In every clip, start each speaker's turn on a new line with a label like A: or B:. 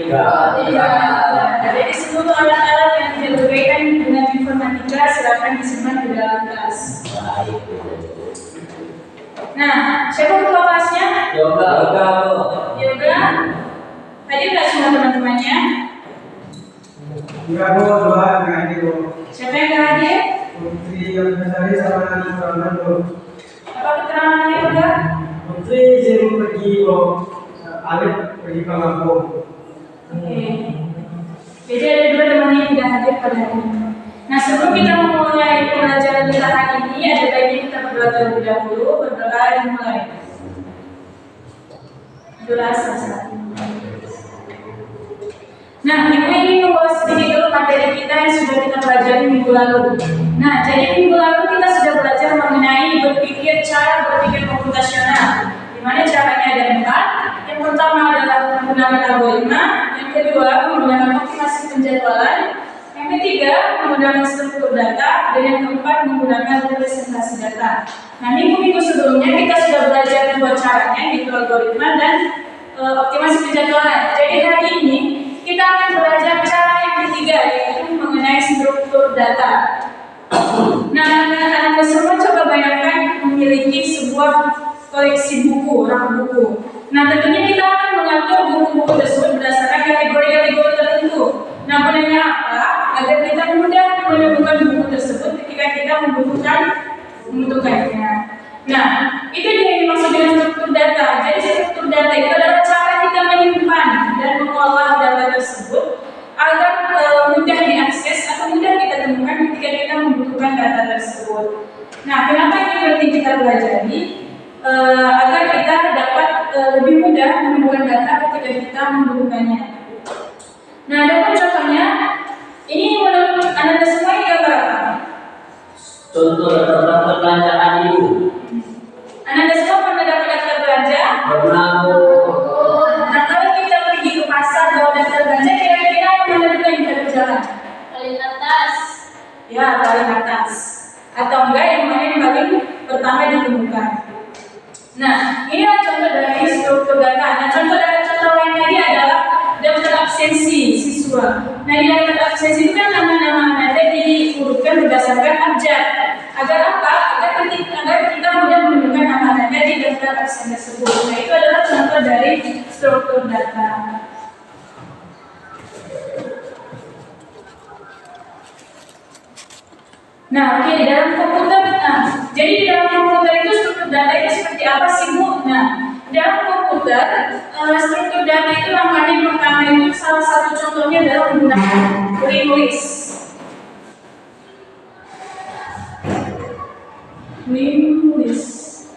A: Tidak. Jadi di seluruh alat-alat yang tidak berkaitan dengan informatika silakan disimpan di dalam tas. Nah, siapa ketua kelasnya? Yoga. Hadir nggak semua teman-temannya?
B: Enggak, Bu. Dua nggak hadir, Bu.
A: Siapa yang nggak hadir?
B: Putri yang besar sama Nani, Bu.
A: Apa keterangannya, Yoga?
B: Putri izin pergi, Bu. Alif pergi ke Lampung.
A: Oke. Jadi ada dua teman yang tidak hadir pada hari ini. Nah, sebelum kita memulai pelajaran kita hari ini, ada baiknya kita berdoa terlebih dahulu. Berdoa dimulai. Doa selesai. Nah, Ibu ingin membahas sedikit dulu materi kita yang sudah kita pelajari minggu lalu. Nah, jadi minggu lalu kita sudah belajar mengenai cara berpikir komputasional. Di mana caranya ada 4. Yang pertama adalah menggunakan algoritma, yang kedua menggunakan optimasi penjadwalan, yang ketiga menggunakan struktur data, dan yang keempat menggunakan representasi data. Nah, minggu-minggu sebelumnya kita sudah belajar 2 caranya, yaitu algoritma dan optimasi penjadwalan. Jadi hari ini kita akan belajar cara yang ketiga, yaitu mengenai struktur data. Nah, Anda semua coba bayangkan memiliki sebuah koleksi buku, rak buku. Nah, tentunya kita akan mengatur buku-buku tersebut berdasarkan kategori-kategori tertentu. Nah, gunanya apa? Agar kita mudah menemukan buku tersebut ketika kita membutuhkannya. Nah, itu dia yang dimaksud dengan struktur data. Jadi struktur data itu adalah cara kita menyimpan dan mengolah data tersebut agar mudah diakses atau mudah kita temukan ketika kita membutuhkan data tersebut. Nah, kenapa ini penting kita pelajari? Agar kita dapat lebih mudah menemukan data ketika kita membutuhkannya. Nah, ada pun contohnya. Ini menurut Anda semua ini gambar apa?
C: Contoh daftar perbelanjaan Ibu.
A: Anda semua pernah dapat daftar belanja?
C: Pernah, Bu.
A: Nah, kalau kita pergi ke pasar bawa daftar belanja, kira-kira yang mana dulu yang kita kerjakan?
D: Paling atas.
A: Ya, paling atas. Atau enggak yang mana yang paling pertama ditemukan? Nah, inilah contoh dari struktur data. Nah, contoh lain tadi adalah daftar absensi siswa. Nah, di daftar absensi itu kan nama-nama anak diurutkan berdasarkan abjad. Agar apa? Agar kita mudah menemukan nama anaknya di daftar absen tersebut. Nah, itu adalah contoh dari struktur data. Nah, oke, di dalam komputer, jadi di dalam komputer itu struktur data itu seperti apa sih, Bu? Nah, di dalam komputer, struktur data itu langkahnya pertama itu salah satu contohnya adalah menggunakan linked list. Linked list.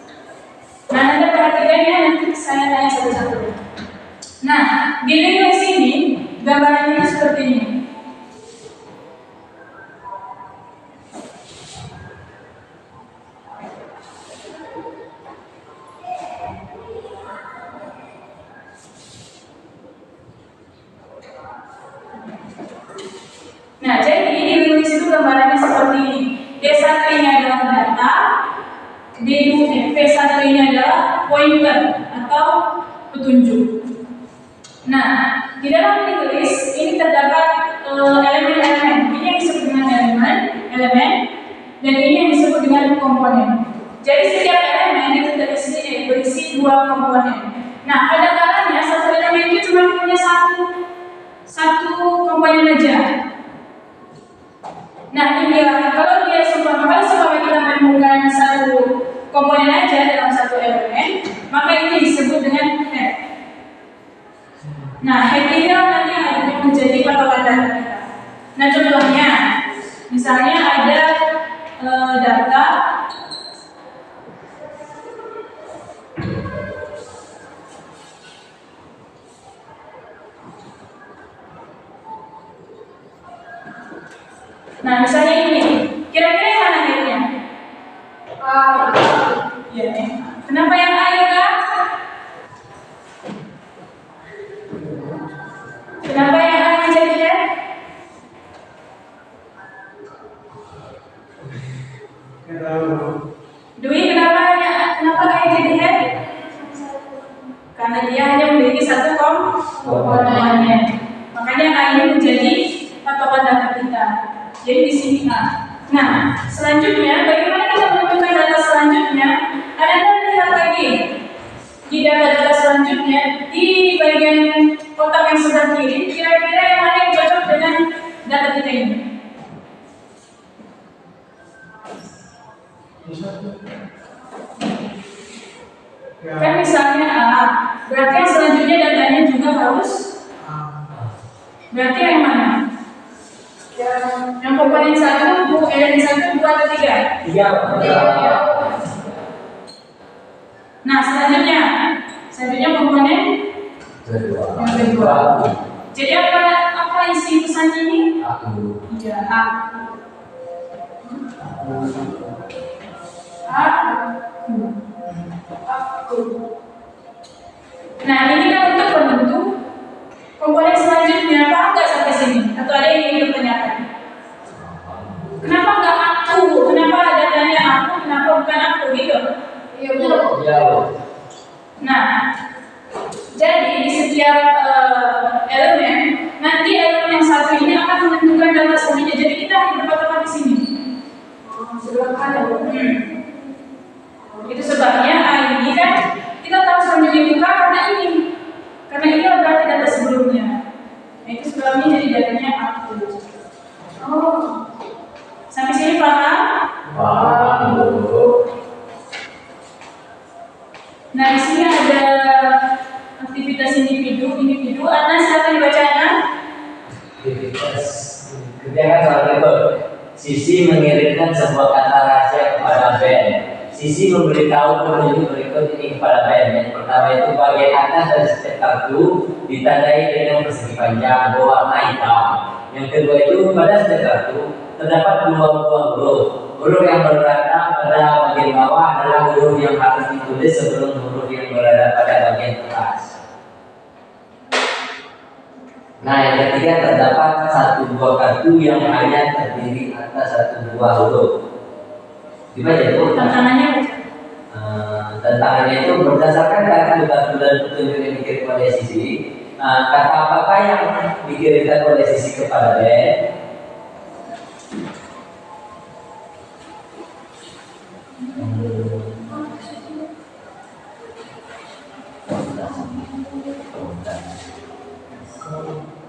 A: Nah, Anda perhatikan ya, nanti saya tanya satu-satu. Nah, di linked list ini, gambarannya seperti ini. Nah, jadi di list itu gambarannya seperti ini. D1 ini adalah data, P1 ini adalah pointer atau petunjuk. Nah, di dalam list ini terdapat elemen-elemen. Ini yang disebut dengan elemen, dan ini yang disebut dengan komponen. Jadi setiap elemen itu berisi 2 komponen. Nah, pada kalanya satu elemen itu cuma punya satu komponen aja. Nah, ini dia. Kalau kita menemukan satu komponen aja dalam satu elemen, maka ini disebut dengan head. Nah, head ini nanti akan menjadi patokan data kita. Nah, contohnya, misalnya ada data Nah, misalnya ini, kira-kira yang mana headnya? Ya, kenapa yang A ya, Kak? Kenapa yang A yang jadi head? Dwi, kenapa A yang jadi head? Karena dia hanya memiliki satu komponen. Jadi di sini A. Nah, selanjutnya bagaimana kita menentukan data selanjutnya? Anda lihat lagi di data-data selanjutnya di bagian kotak yang sebelah kiri, kira-kira yang mana yang cocok dengan data kita ini? Kan misalnya A, berarti yang selanjutnya datanya juga harus berarti yang mana? Yang komponen 1, yang 1, 2, atau 3?
C: Tiga.
A: Nah, selanjutnya komponen yang kedua. Jadi apa isi pesan ini? Iya, A. Aku. Nah, ini kan untuk membentuk komponen selanjutnya. Apa enggak sampai sini? Atau ada yang ingin ditanyakan? Kenapa enggak aku? Kenapa datanya aku? Kenapa bukan aku gitu? Iya, betul. Nah, jadi di setiap elemen, nanti elemen yang satu ini akan menentukan data selanjutnya. Jadi kita hanya berpatokan di sini. Sebelah kanan. Itu sebabnya A ini kan kita tahu selanjutnya buka karena ini berarti data sebelumnya. Nah, itu sebabnya jadi datanya aku. Oh, sampai sini paham? Nah, di sini ada aktivitas individu. Anda silakan dibacanya.
C: Aktivitas kerjakan soal level. Sisi mengirimkan sebuah kata rahasia kepada Ben. Sisi memberitahu petunjuk berikut ini kepada Ben. Yang pertama itu bagian atas dari setiap kartu ditandai dengan persegi panjang berwarna hitam. Yang kedua itu pada setiap kartu terdapat dua buah huruf. Huruf yang berada pada bagian bawah adalah huruf yang harus ditulis sebelum huruf yang berada pada bagian atas. Nah, yang ketiga terdapat satu buah kartu yang hanya terdiri atas satu buah huruf. Dibaca itu. Tantangannya itu berdasarkan kartu-kartu dan petunjuk yang dikirim oleh sisi. Kata apakah yang dikirimkan oleh sisi kepada Ben?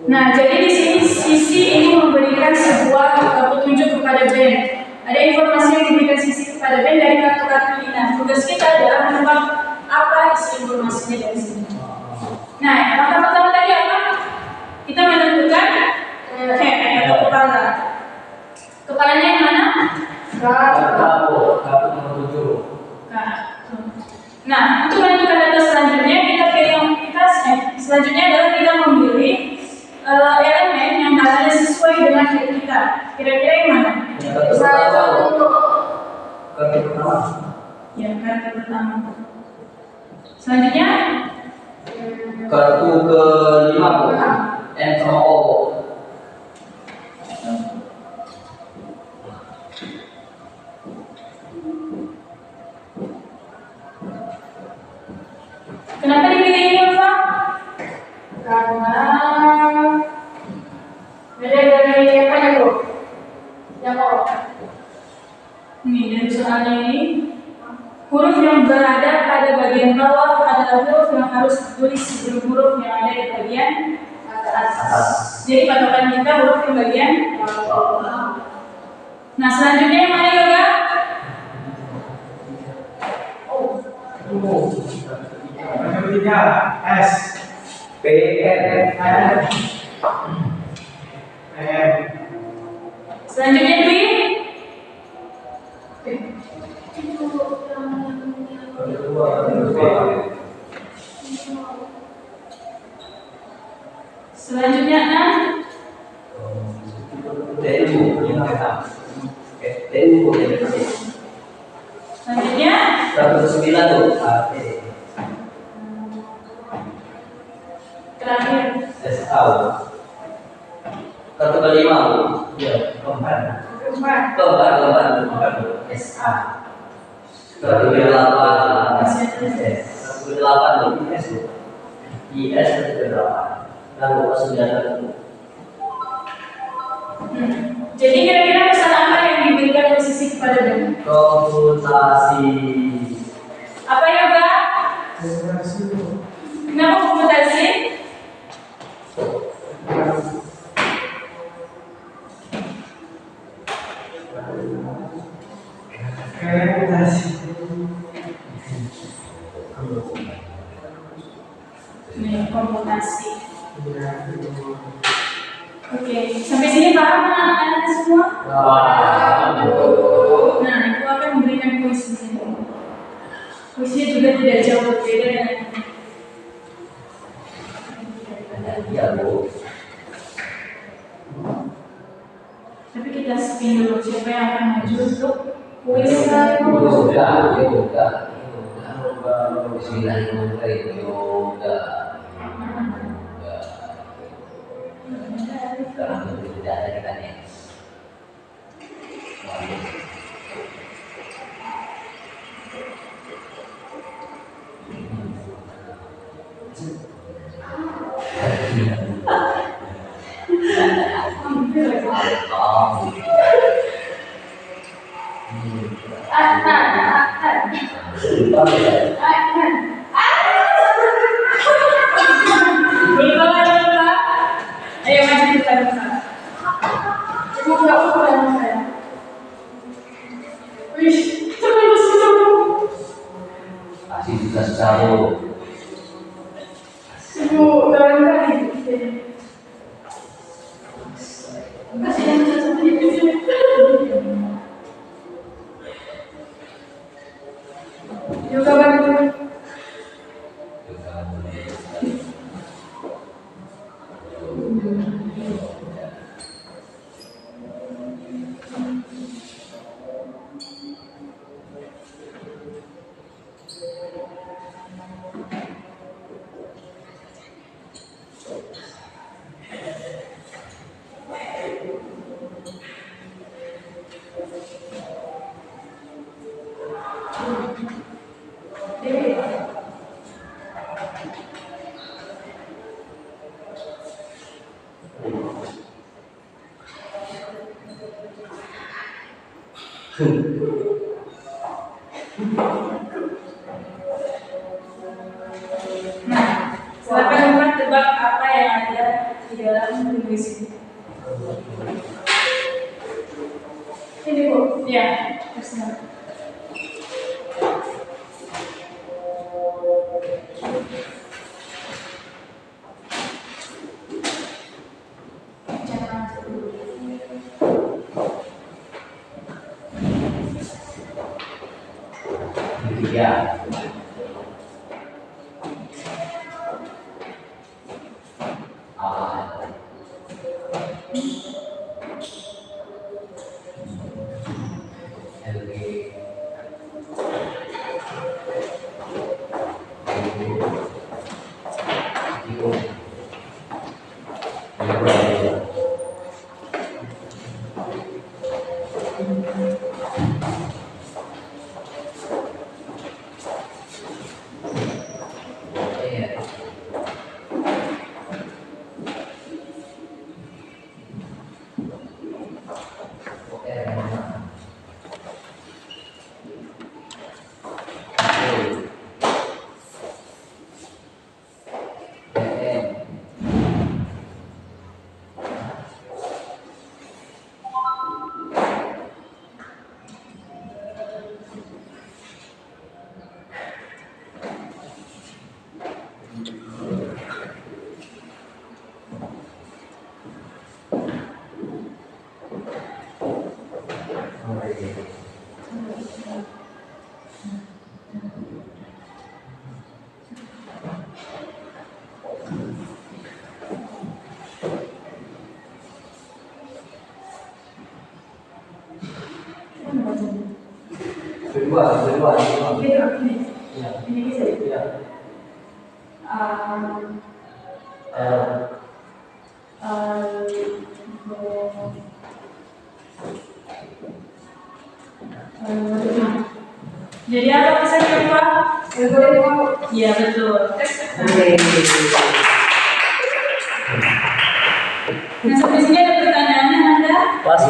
A: Nah, jadi di sini sisi ini memberikan sebuah petunjuk kepada Ben. Ada informasi yang diberikan sisi kepada Ben dari kartu-kartu ini. Nah, tugas kita adalah menebak apa isi informasinya dari sini. Nah, langkah pertama tadi apa? Kita menentukan head atau kepala. Kepalanya yang mana?
C: Kartu nomor 7.
A: Nah, untuk menentukan data selanjutnya selanjutnya adalah kita memilih elemen yang datanya sesuai dengan head kita. Kira-kira yang mana?
C: Kartu pertama.
A: Ya, kartu pertama. Selanjutnya
C: Kartu ke-5 N sama O.
A: kenapa dipilih ini, Pak? Karena dari apa ya, Bu? Yang O. Ini dari soalnya ini huruf yang berada pada bagian bawah adalah huruf yang harus ditulis sebelum huruf yang ada di bagian atas. Jadi patokan kita huruf yang bagian bawah. Nah, selanjutnya yang mana, Yoga?
B: Yang ketiga S.
C: P N.
A: Selanjutnya Dwi. Selanjutnya An. Selanjutnya
C: 109 tuh.
A: terakhir
C: SA. Kartu ke-5. Ya, keempat. Keempat. SA. Kartu ke-8. Kartu ke-8 tuh IS tuh. IS kartu ke-8. Lalu 9 tuh.
A: Jadi kira-kira pesan apa yang diberikan oleh Sisi kepada Ben?
C: Komputasi.
A: Apa ya, Mbak? Kenapa komputasi? Nih, komputasi. Oke, sampai sini paham anak-anak semua? Nah, itu akan memberikan kuis di sini. Kuisnya juga tidak jauh berbeda dengan ini.
C: Iya, Bu.
A: Tapi kita spin dulu siapa yang akan maju untuk kuis
C: Yoga,
A: satu.
C: yoga. Bismillahirrahmanirrahim. Yoga. Sekarang tidak ada kita nih.
A: Ayo maju ke depan sana. Ibu nggak usah sama saya. Wih, terus.
C: Masih bisa jauh.
A: Ibu dalam kali. Kasih yang satu itu. Yoga bantu. Nah, silakan Bapak tebak apa yang ada di dalam tulis ini. Ini Bu, ya, terserah. Jangan dulu.
C: Ya. Berdua.
A: Ini bisa.
C: Ya.
A: Jadi apa pesannya Pak? Iya betul. Nah sampai sini ada pertanyaan Anda?
C: Pas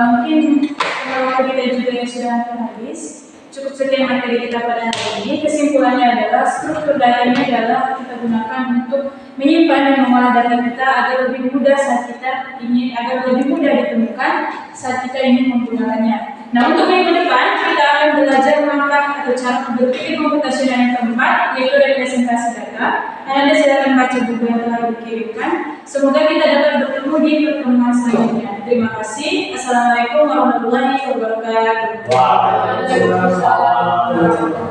A: Mungkin waktu kita juga yang sudah hampir habis. Cukup sekian materi kita pada hari ini. Kesimpulannya adalah struktur data ini adalah kita gunakan untuk menyimpan dan mengolah data kita agar lebih mudah saat kita ingin, agar lebih mudah ditemukan saat kita ingin menggunakannya. Nah, untuk minggu depan kita akan belajar langkah atau cara berpikir komputasional yang keempat, yaitu representasi data. Anda silakan baca buku yang telah dikirimkan. Semoga kita dapat bertemu di pertemuan selanjutnya. Terima kasih. Assalamualaikum warahmatullahi wabarakatuh.
C: Waalaikumsalam.